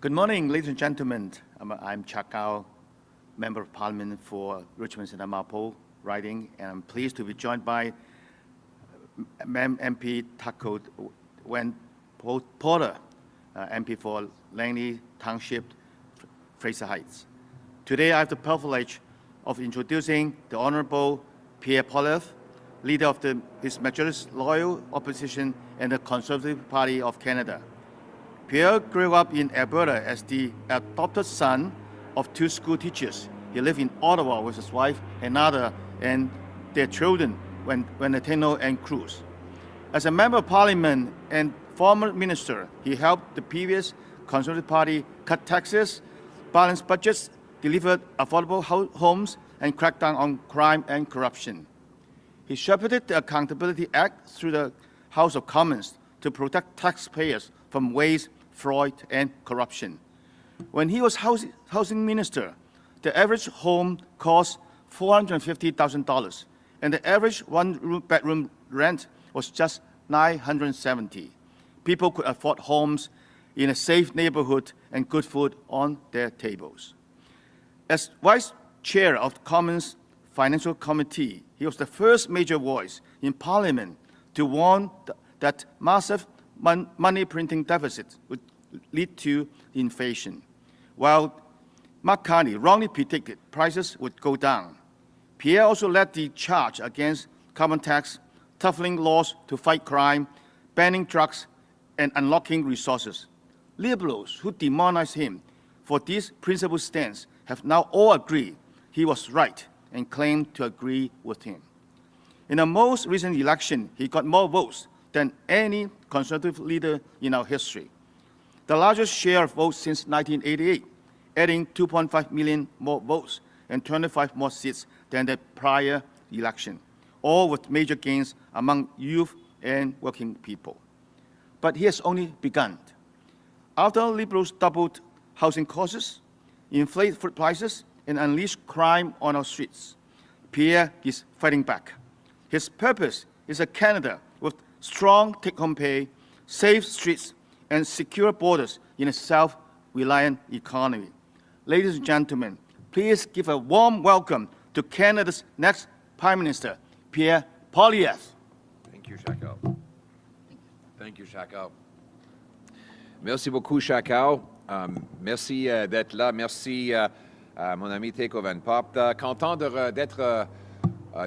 Good morning, ladies and gentlemen. I'm Chakao, Member of Parliament for Richmond and Amapo riding, and I'm pleased to be joined by MP Taco Wen Porter, MP for Langley Township, Fraser Heights. Today, I have the privilege of introducing the Honourable Pierre Poilievre, leader of His Majesty's Loyal Opposition and the Conservative Party of Canada. Pierre grew up in Alberta as the adopted son of two school teachers. He lived in Ottawa with his wife and their children when Latino and Cruz. As a member of Parliament and former minister, he helped the previous Conservative Party cut taxes, balance budgets, delivered affordable homes, and crack down on crime and corruption. He shepherded the Accountability Act through the House of Commons to protect taxpayers from waste, fraud, and corruption. When he was housing minister, the average home cost $450,000, and the average one-bedroom rent was just $970. People could afford homes in a safe neighborhood and good food on their tables. As vice chair of the Commons Financial Committee, he was the first major voice in Parliament to warn that massive money printing deficit would lead to inflation. While Mark Carney wrongly predicted prices would go down, Pierre also led the charge against carbon tax, toughening laws to fight crime, banning drugs, and unlocking resources. Liberals who demonized him for this principled stance have now all agreed he was right and claim to agree with him. In the most recent election, he got more votes than any Conservative leader in our history, the largest share of votes since 1988, adding 2.5 million more votes and 25 more seats than the prior election, all with major gains among youth and working people. But he has only begun. After Liberals doubled housing costs, inflated food prices, and unleashed crime on our streets, Pierre is fighting back. His purpose is a Canada with strong take-home pay, safe streets, and secure borders in a self-reliant economy. Ladies and gentlemen, please give a warm welcome to Canada's next Prime Minister, Pierre Poilievre. Thank you, Chakao. Thank you, Chakao. Merci beaucoup, Chakao. Merci d'être là. Merci à mon ami Taco Van Pop. Content d'être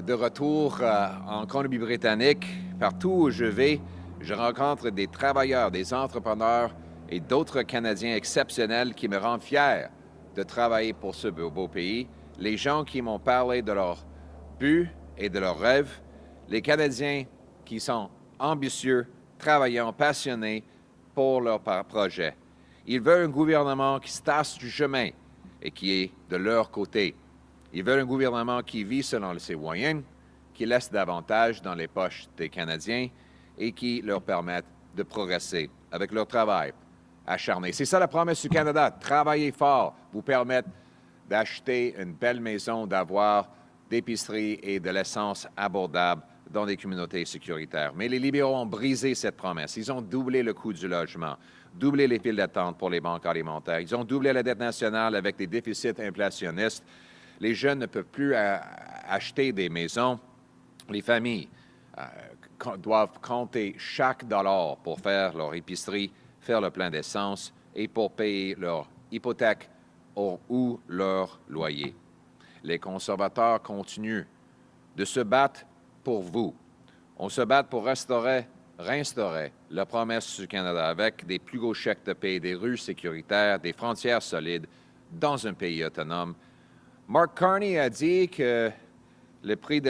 de retour en Colombie-Britannique. Partout où je vais, je rencontre des travailleurs, des entrepreneurs et d'autres Canadiens exceptionnels qui me rendent fier de travailler pour ce beau pays. Les gens qui m'ont parlé de leurs buts et de leurs rêves. Les Canadiens qui sont ambitieux, travaillants, passionnés pour leur projet. Ils veulent un gouvernement qui se tasse du chemin et qui est de leur côté. Ils veulent un gouvernement qui vit selon ses moyens, qui laisse davantage dans les poches des Canadiens et qui leur permettent de progresser avec leur travail acharné. C'est ça la promesse du Canada. Travailler fort vous permettre d'acheter une belle maison, d'avoir d'épicerie et de l'essence abordable dans des communautés sécuritaires. Mais les libéraux ont brisé cette promesse. Ils ont doublé le coût du logement, doublé les files d'attente pour les banques alimentaires. Ils ont doublé la dette nationale avec des déficits inflationnistes. Les jeunes ne peuvent plus acheter des maisons. Les familles doivent compter chaque dollar pour faire leur épicerie, faire le plein d'essence et pour payer leur hypothèque ou leur loyer. Les conservateurs continuent de se battre pour vous. On se bat pour réinstaurer la promesse du Canada avec des plus gros chèques de paie, des rues sécuritaires, des frontières solides dans un pays autonome. Mark Carney a dit que le prix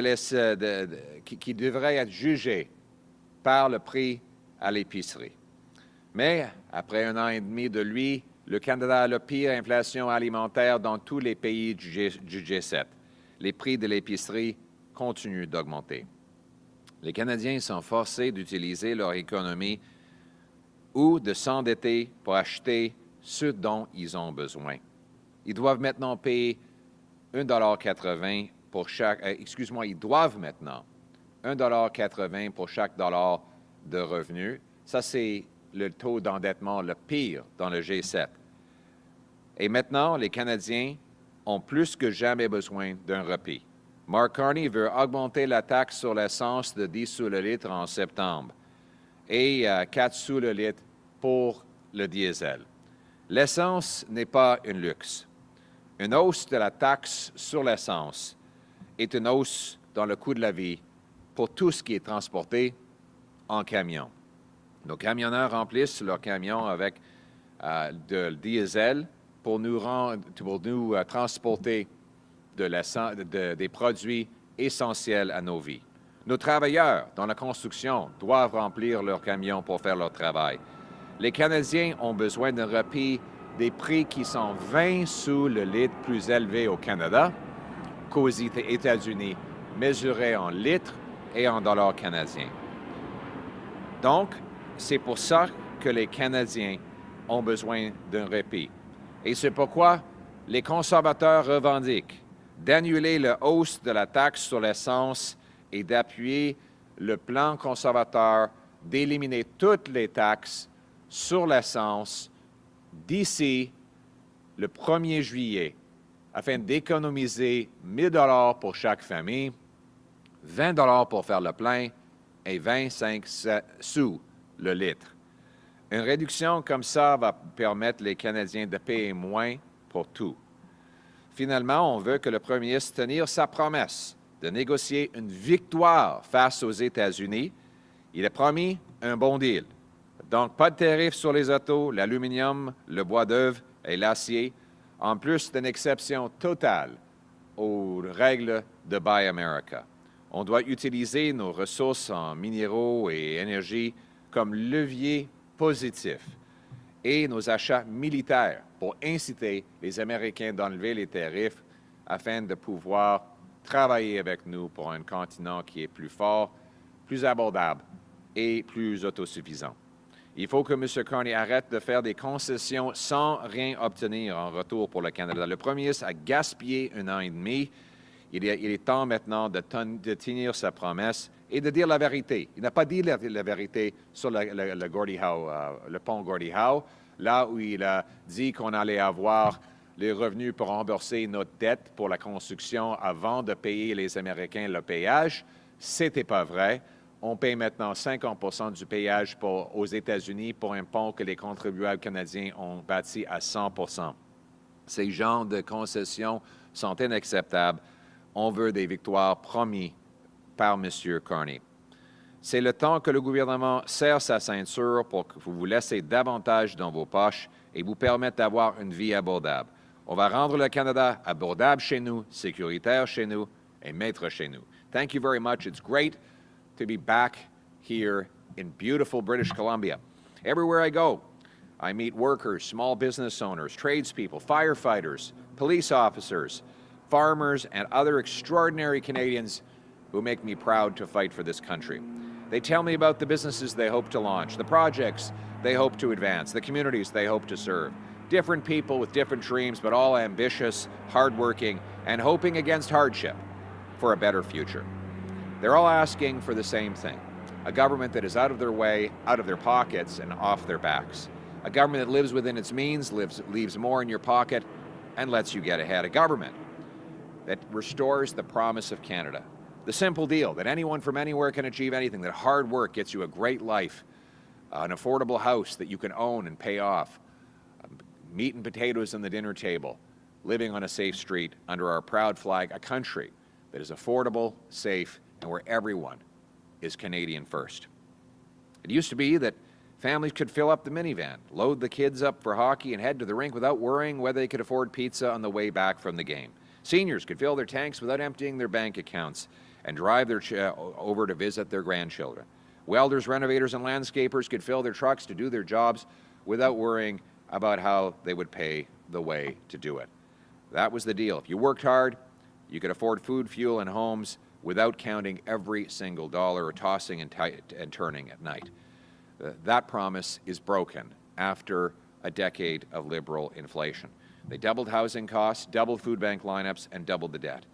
qui devrait être jugé par le prix à l'épicerie. Mais après un an et demi de lui, le Canada a la pire inflation alimentaire dans tous les pays du G7. Les prix de l'épicerie continuent d'augmenter. Les Canadiens sont forcés d'utiliser leur économie ou de s'endetter pour acheter ce dont ils ont besoin. Ils doivent maintenant payer $1,80 pour chaque... ils doivent maintenant $1,80 pour chaque dollar de revenu. Ça, c'est le taux d'endettement le pire dans le G7. Et maintenant, les Canadiens ont plus que jamais besoin d'un répit. Mark Carney veut augmenter la taxe sur l'essence de 10 sous le litre en septembre et 4 sous le litre pour le diesel. L'essence n'est pas un luxe. Une hausse de la taxe sur l'essence est une hausse dans le coût de la vie pour tout ce qui est transporté en camion. Nos camionneurs remplissent leurs camions avec de diesel pour nous transporter des produits essentiels à nos vies. Nos travailleurs dans la construction doivent remplir leurs camions pour faire leur travail. Les Canadiens ont besoin d'un répit des prix qui sont 20 sous le litre plus élevés au Canada qu'aux États-Unis, mesurés en litres et en dollars canadiens. Donc, c'est pour ça que les Canadiens ont besoin d'un répit. Et c'est pourquoi les conservateurs revendiquent d'annuler la hausse de la taxe sur l'essence et d'appuyer le plan conservateur d'éliminer toutes les taxes sur l'essence d'ici le 1er juillet, afin d'économiser 1 000 $ pour chaque famille, 20 $ pour faire le plein et 25 sous le litre. Une réduction comme ça va permettre les Canadiens de payer moins pour tout. Finalement, on veut que le premier ministre tienne sa promesse de négocier une victoire face aux États-Unis. Il a promis un bon deal. Donc, pas de tarifs sur les autos, l'aluminium, le bois d'œuvre et l'acier, en plus d'une exception totale aux règles de Buy America. On doit utiliser nos ressources en minéraux et énergie comme levier positif et nos achats militaires pour inciter les Américains d'enlever les tarifs afin de pouvoir travailler avec nous pour un continent qui est plus fort, plus abordable et plus autosuffisant. Il faut que M. Carney arrête de faire des concessions sans rien obtenir en retour pour le Canada. Le premier ministre a gaspillé 1 an et demi. Il est temps maintenant de tenir sa promesse et de dire la vérité. Il n'a pas dit la vérité sur le pont Gordie Howe, là où il a dit qu'on allait avoir les revenus pour rembourser notre dette pour la construction avant de payer les Américains le péage. C'était pas vrai. On paye maintenant 50 % du péage aux États-Unis pour un pont que les contribuables canadiens ont bâti à 100 %. Ces genres de concessions sont inacceptables. On veut des victoires promises par M. Carney. C'est le temps que le gouvernement serre sa ceinture pour que vous vous laissez davantage dans vos poches et vous permette d'avoir une vie abordable. On va rendre le Canada abordable chez nous, sécuritaire chez nous et maître chez nous. Thank you very much. It's great to be back here in beautiful British Columbia. Everywhere I go, I meet workers, small business owners, tradespeople, firefighters, police officers, farmers, and other extraordinary Canadians who make me proud to fight for this country. They tell me about the businesses they hope to launch, the projects they hope to advance, the communities they hope to serve. Different people with different dreams, but all ambitious, hardworking, and hoping against hardship for a better future. They're all asking for the same thing, a government that is out of their way, out of their pockets, and off their backs. A government that lives within its means, leaves more in your pocket, and lets you get ahead. A government that restores the promise of Canada. The simple deal that anyone from anywhere can achieve anything, that hard work gets you a great life, an affordable house that you can own and pay off, meat and potatoes on the dinner table, living on a safe street under our proud flag, a country that is affordable, safe, and where everyone is Canadian first. It used to be that families could fill up the minivan, load the kids up for hockey, and head to the rink without worrying whether they could afford pizza on the way back from the game. Seniors could fill their tanks without emptying their bank accounts and drive over to visit their grandchildren. Welders, renovators, and landscapers could fill their trucks to do their jobs without worrying about how they would pay the way to do it. That was the deal. If you worked hard, you could afford food, fuel, and homes without counting every single dollar or tossing and turning at night. That promise is broken after a decade of liberal inflation. They doubled housing costs, doubled food bank lineups, and doubled the debt.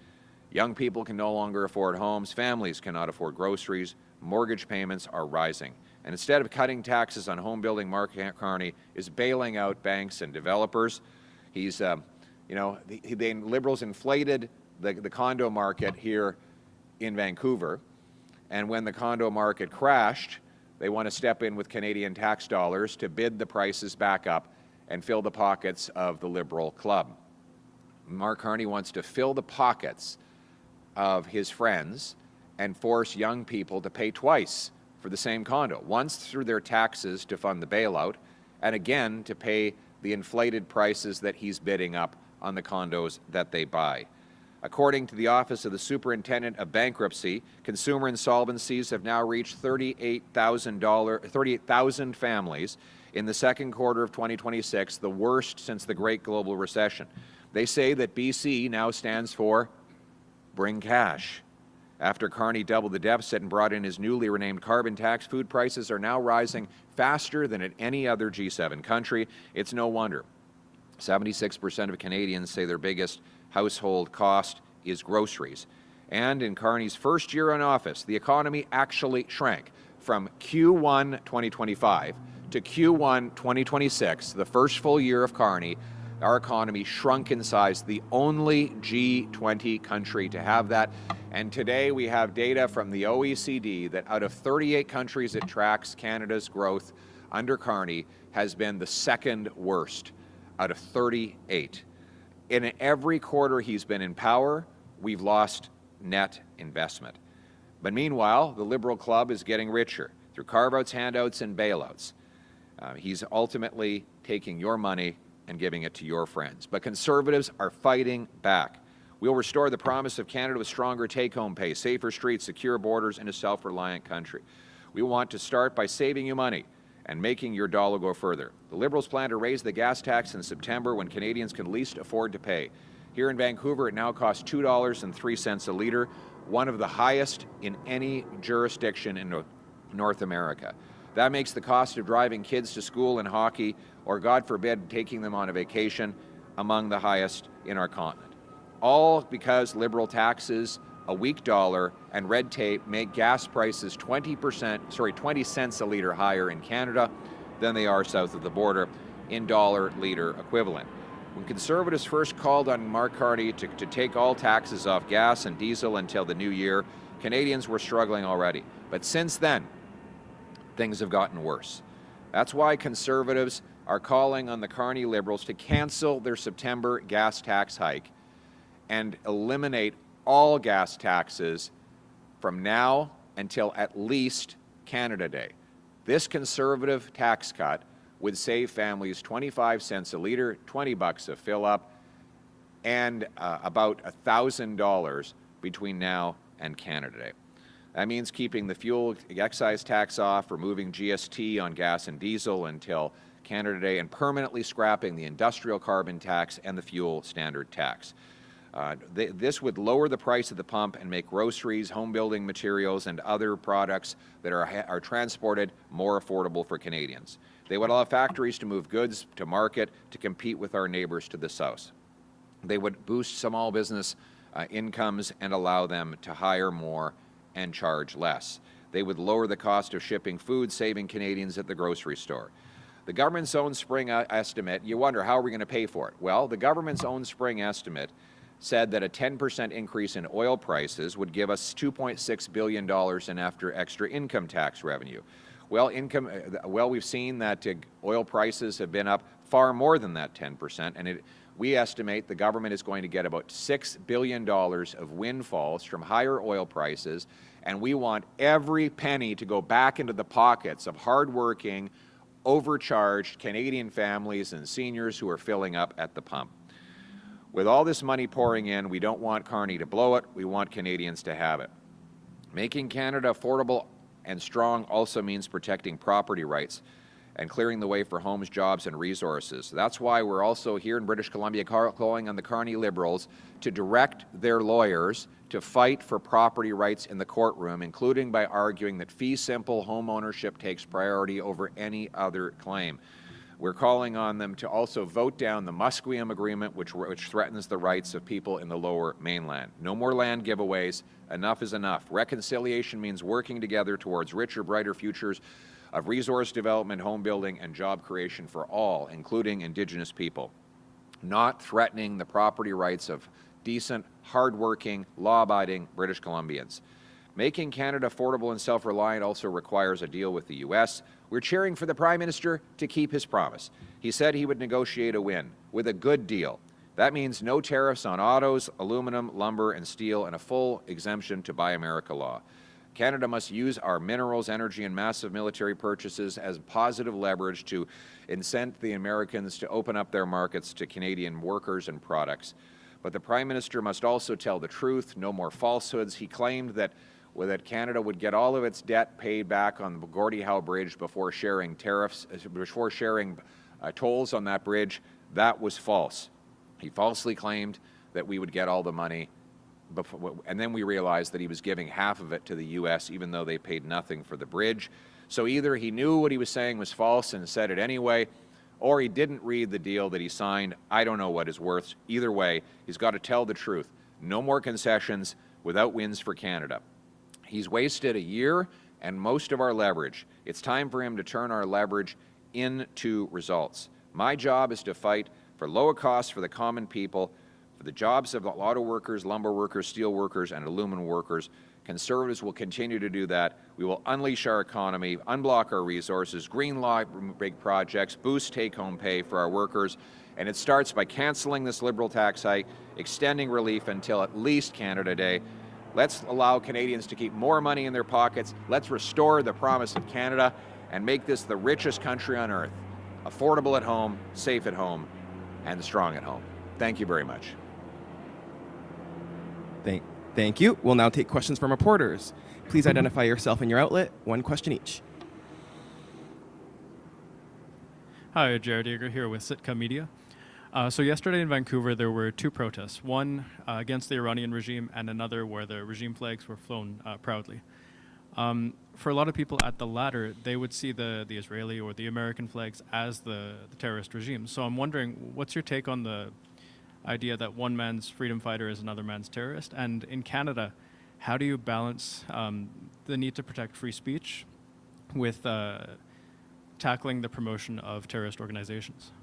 Young people can no longer afford homes, families cannot afford groceries, mortgage payments are rising. And instead of cutting taxes on home building, Mark Carney is bailing out banks and developers. He's, the Liberals inflated the condo market here in Vancouver, and when the condo market crashed, they want to step in with Canadian tax dollars to bid the prices back up and fill the pockets of the Liberal club. Mark Carney wants to fill the pockets of his friends and force young people to pay twice for the same condo, once through their taxes to fund the bailout, and again to pay the inflated prices that he's bidding up on the condos that they buy. According to the Office of the Superintendent of Bankruptcy, consumer insolvencies have now reached 38,000 families in the second quarter of 2026, the worst since the Great Global Recession. They say that BC now stands for Bring Cash. After Carney doubled the deficit and brought in his newly renamed carbon tax, food prices are now rising faster than at any other G7 country. It's no wonder. 76% of Canadians say their biggest household cost is groceries. And in Carney's first year in office, the economy actually shrank from Q1 2025 to Q1 2026, the first full year of Carney. Our economy shrunk in size, the only G20 country to have that. And today we have data from the OECD that out of 38 countries it tracks, Canada's growth under Carney has been the second worst out of 38. In every quarter he's been in power, we've lost net investment. But meanwhile, the Liberal club is getting richer through carve-outs, handouts, and bailouts. He's ultimately taking your money and giving it to your friends. But Conservatives are fighting back. We'll restore the promise of Canada with stronger take-home pay, safer streets, secure borders, and a self-reliant country. We want to start by saving you money and making your dollar go further. The Liberals plan to raise the gas tax in September when Canadians can least afford to pay. Here in Vancouver, it now costs $2.03 a litre, one of the highest in any jurisdiction in North America. That makes the cost of driving kids to school and hockey, or God forbid, taking them on a vacation, among the highest in our continent. All because Liberal taxes, a weak dollar, and red tape make gas prices 20 cents a litre higher in Canada than they are south of the border in dollar litre equivalent. When Conservatives first called on Mark Carney to take all taxes off gas and diesel until the new year, Canadians were struggling already. But since then, things have gotten worse. That's why Conservatives are calling on the Carney Liberals to cancel their September gas tax hike and eliminate all gas taxes from now until at least Canada Day. This Conservative tax cut would save families 25 cents a litre, $20 a fill-up, and about $1,000 between now and Canada Day. That means keeping the fuel excise tax off, removing GST on gas and diesel until Canada Day, and permanently scrapping the industrial carbon tax and the fuel standard tax. This would lower the price at the pump and make groceries, home building materials, and other products that are transported more affordable for Canadians. They would allow factories to move goods to market to compete with our neighbours to the south. They would boost small business incomes and allow them to hire more and charge less. They would lower the cost of shipping food, saving Canadians at the grocery store. The government's own spring estimate, you wonder, how are we going to pay for it? Well, the government's own spring estimate said that a 10% increase in oil prices would give us $2.6 billion in extra income tax revenue. Well, we've seen that oil prices have been up far more than that 10%, and we estimate the government is going to get about $6 billion of windfalls from higher oil prices, and we want every penny to go back into the pockets of hardworking, overcharged Canadian families and seniors who are filling up at the pump. With all this money pouring in, we don't want Carney to blow it. We want Canadians to have it. Making Canada affordable and strong also means protecting property rights and clearing the way for homes, jobs, and resources. That's why we're also here in British Columbia calling on the Carney Liberals to direct their lawyers to fight for property rights in the courtroom, including by arguing that fee-simple home ownership takes priority over any other claim. We're calling on them to also vote down the Musqueam Agreement, which threatens the rights of people in the Lower Mainland. No more land giveaways. Enough is enough. Reconciliation means working together towards richer, brighter futures of resource development, home building, and job creation for all, including Indigenous people. not threatening the property rights of decent, hardworking, law-abiding British Columbians. Making Canada affordable and self-reliant also requires a deal with the U.S. We're cheering for the Prime Minister to keep his promise. He said he would negotiate a win with a good deal. That means no tariffs on autos, aluminum, lumber, and steel, and a full exemption to Buy America law. Canada must use our minerals, energy, and massive military purchases as positive leverage to incent the Americans to open up their markets to Canadian workers and products. But the Prime Minister must also tell the truth, no more falsehoods. He claimed that Canada would get all of its debt paid back on the Gordie Howe Bridge before sharing tolls on that bridge. That was false. He falsely claimed that we would get all the money, and then we realized that he was giving half of it to the U.S., even though they paid nothing for the bridge. So either he knew what he was saying was false and said it anyway, or he didn't read the deal that he signed. I don't know what is worth. Either way, he's got to tell the truth. No more concessions without wins for Canada. He's wasted a year and most of our leverage. It's time for him to turn our leverage into results. My job is to fight for lower costs for the common people, for the jobs of the auto workers, lumber workers, steel workers, and aluminum workers. Conservatives will continue to do that. We will unleash our economy, unblock our resources, greenlight big projects, boost take-home pay for our workers, and it starts by canceling this Liberal tax hike, extending relief until at least Canada Day. Let's allow Canadians to keep more money in their pockets. Let's restore the promise of Canada and make this the richest country on earth. Affordable at home, safe at home, and strong at home. Thank you very much. Thank you. We'll now take questions from reporters. Please identify yourself and your outlet. One question each. Hi, Jared Yeager here with Sitka Media. So yesterday in Vancouver, there were two protests, one against the Iranian regime and another where the regime flags were flown proudly. For a lot of people at the latter, they would see the Israeli or the American flags as the terrorist regime. So I'm wondering, what's your take on the idea that one man's freedom fighter is another man's terrorist? And in Canada, how do you balance the need to protect free speech with tackling the promotion of terrorist organizations?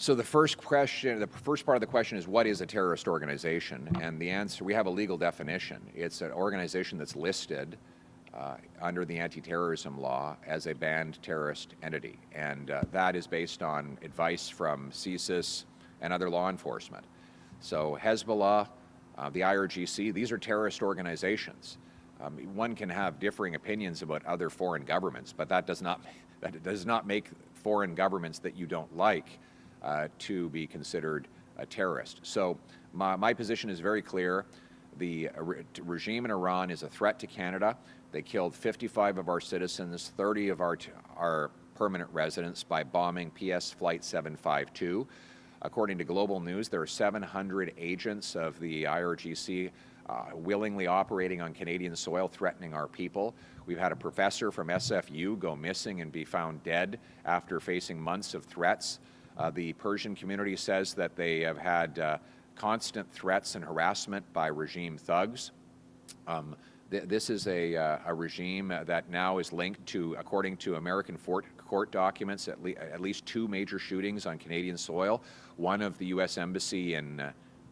So the first part of the question is, what is a terrorist organization? And the answer, we have a legal definition. It's an organization that's listed under the anti-terrorism law as a banned terrorist entity. And that is based on advice from CSIS and other law enforcement. So Hezbollah, the IRGC, these are terrorist organizations. One can have differing opinions about other foreign governments, but that does not make foreign governments that you don't like to be considered a terrorist. So my position is very clear. The regime in Iran is a threat to Canada. They killed 55 of our citizens, 30 of our permanent residents by bombing PS Flight 752. According to Global News, there are 700 agents of the IRGC willingly operating on Canadian soil, threatening our people. We've had a professor from SFU go missing and be found dead after facing months of threats. The Persian community says that they have had constant threats and harassment by regime thugs. This is a regime that now is linked to, according to American court documents, at least two major shootings on Canadian soil, one of the U.S. Embassy in,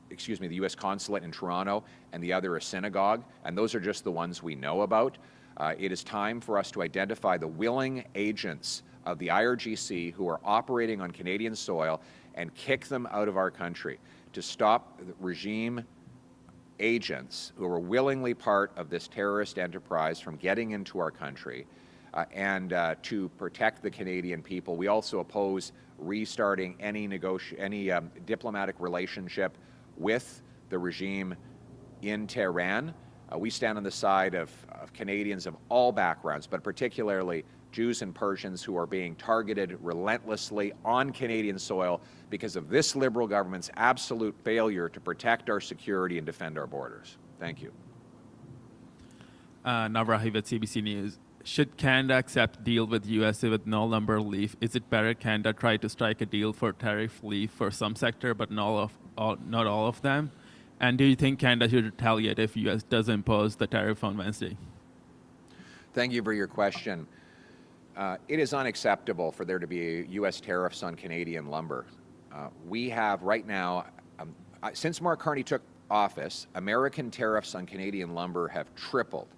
the U.S. Consulate in Toronto, and the other a synagogue, and those are just the ones we know about. It is time for us to identify the willing agents of the IRGC who are operating on Canadian soil and kick them out of our country, to stop the regime agents who are willingly part of this terrorist enterprise from getting into our country, and to protect the Canadian people. We also oppose restarting any diplomatic relationship with the regime in Tehran. We stand on the side of Canadians of all backgrounds, but particularly Jews and Persians who are being targeted relentlessly on Canadian soil because of this Liberal government's absolute failure to protect our security and defend our borders. Thank you. Navrahi with CBC News. Should Canada accept deal with USA with no lumber relief? Is it better Canada try to strike a deal for tariff relief for some sector but not all of them? And do you think Canada should retaliate if US does impose the tariff on Wednesday? Thank you for your question. It is unacceptable for there to be U.S. tariffs on Canadian lumber. We have right now, since Mark Carney took office, American tariffs on Canadian lumber have tripled.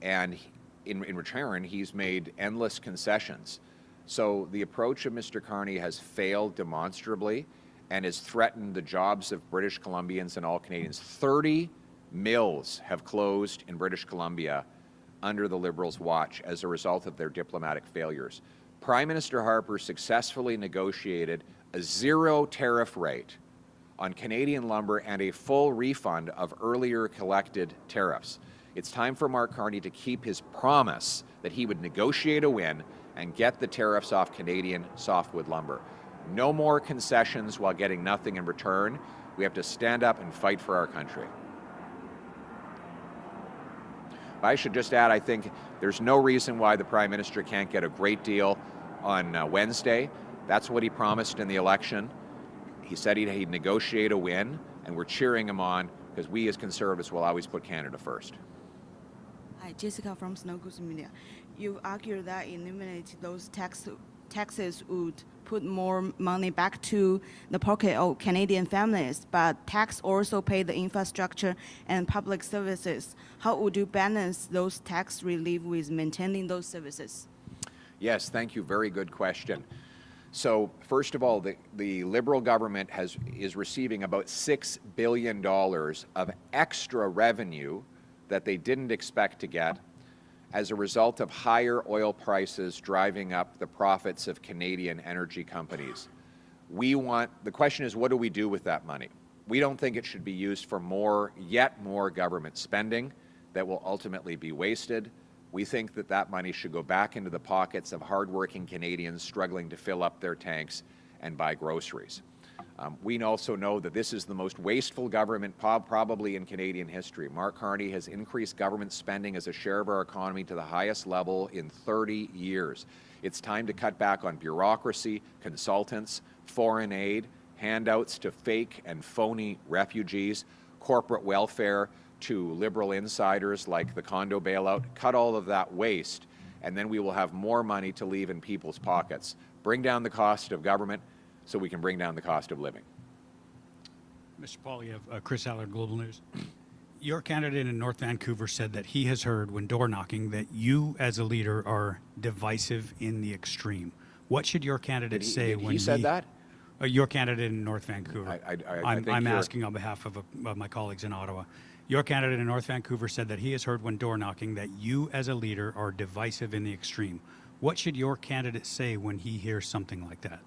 And in return, he's made endless concessions. So the approach of Mr. Carney has failed demonstrably and has threatened the jobs of British Columbians and all Canadians. 30 mills have closed in British Columbia under the Liberals' watch as a result of their diplomatic failures. Prime Minister Harper successfully negotiated a zero tariff rate on Canadian lumber and a full refund of earlier collected tariffs. It's time for Mark Carney to keep his promise that he would negotiate a win and get the tariffs off Canadian softwood lumber. No more concessions while getting nothing in return. We have to stand up and fight for our country. I should just add, I think there's no reason why the Prime Minister can't get a great deal on Wednesday. That's what he promised in the election. He said he'd negotiate a win, and we're cheering him on because we as Conservatives will always put Canada first. Hi, Jessica from Snow Goose Media. You argue that eliminating those taxes would put more money back to the pocket of Canadian families, but tax also pay the infrastructure and public services. How would you balance those tax relief with maintaining those services? Yes, thank you. Very good question. So first of all, the Liberal government is receiving about $6 billion of extra revenue that they didn't expect to get as a result of higher oil prices driving up the profits of Canadian energy companies. The question is, what do we do with that money? We don't think it should be used for yet more government spending that will ultimately be wasted. We think that that money should go back into the pockets of hardworking Canadians struggling to fill up their tanks and buy groceries. We also know that this is the most wasteful government probably in Canadian history. Mark Carney has increased government spending as a share of our economy to the highest level in 30 years. It's time to cut back on bureaucracy, consultants, foreign aid, handouts to fake and phony refugees, corporate welfare to Liberal insiders like the condo bailout. Cut all of that waste, and then we will have more money to leave in people's pockets. Bring down the cost of government so we can bring down the cost of living. Mr. Poilievre, Chris Aller, Global News. Your candidate in North Vancouver said that he has heard when door knocking that you as a leader are divisive in the extreme. What should your candidate say when he said that? Your candidate in North Vancouver. I'm you're asking on behalf of my colleagues in Ottawa. Your candidate in North Vancouver said that he has heard when door knocking that you as a leader are divisive in the extreme. What should your candidate say when he hears something like that?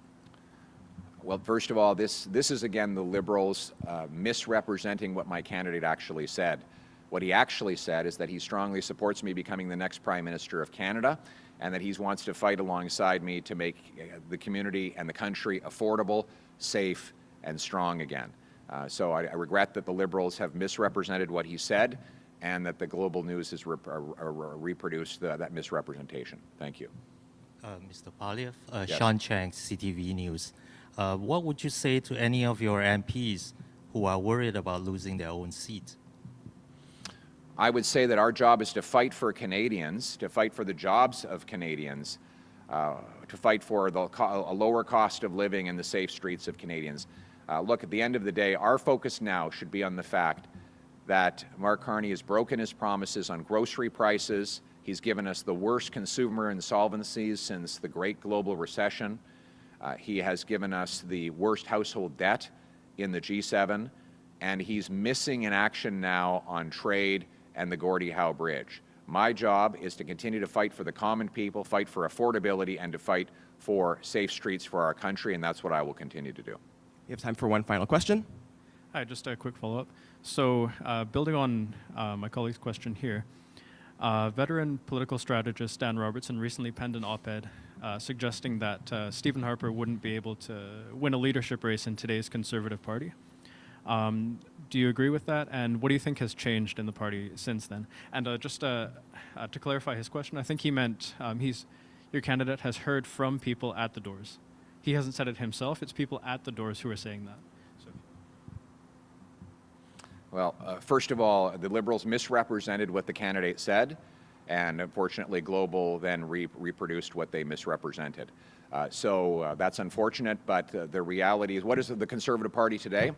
Well, first of all, this is again the Liberals misrepresenting what my candidate actually said. What he actually said is that he strongly supports me becoming the next Prime Minister of Canada, and that he wants to fight alongside me to make the community and the country affordable, safe, and strong again. So I regret that the Liberals have misrepresented what he said, and that the Global News has reproduced that misrepresentation. Thank you. Mr. Poilievre, Yes. Sean Chang, CTV News. What would you say to any of your MPs who are worried about losing their own seat? I would say that our job is to fight for Canadians, to fight for the jobs of Canadians, to fight for a lower cost of living and the safe streets of Canadians. Look, at the end of the day, our focus now should be on the fact that Mark Carney has broken his promises on grocery prices. He's given us the worst consumer insolvencies since the Great Global Recession. He has given us the worst household debt in the G7, and he's missing in action now on trade and the Gordie Howe Bridge. My job is to continue to fight for the common people, fight for affordability, and to fight for safe streets for our country, and that's what I will continue to do. We have time for one final question. Hi, just a quick follow-up. So building on my colleague's question here, veteran political strategist Dan Robertson recently penned an op-ed suggesting that Stephen Harper wouldn't be able to win a leadership race in today's Conservative Party. Do you agree with that? And what do you think has changed in the party since then? And just to clarify his question, I think he meant your candidate has heard from people at the doors. He hasn't said it himself. It's people at the doors who are saying that. So. Well, first of all, the Liberals misrepresented what the candidate said, And unfortunately, Global then reproduced what they misrepresented. So that's unfortunate, but the reality is, what is the Conservative Party today?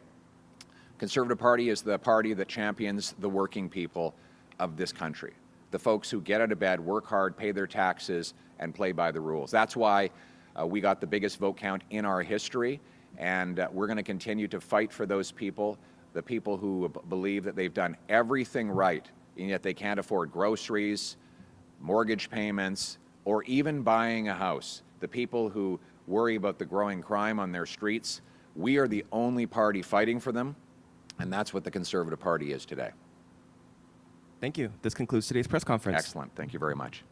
Conservative Party is the party that champions the working people of this country, the folks who get out of bed, work hard, pay their taxes, and play by the rules. That's why we got the biggest vote count in our history, and we're going to continue to fight for those people, the people who believe that they've done everything right, and yet they can't afford groceries, mortgage payments, or even buying a house. The people who worry about the growing crime on their streets, we are the only party fighting for them, and that's what the Conservative Party is today. Thank you. This concludes today's press conference. Excellent. Thank you very much.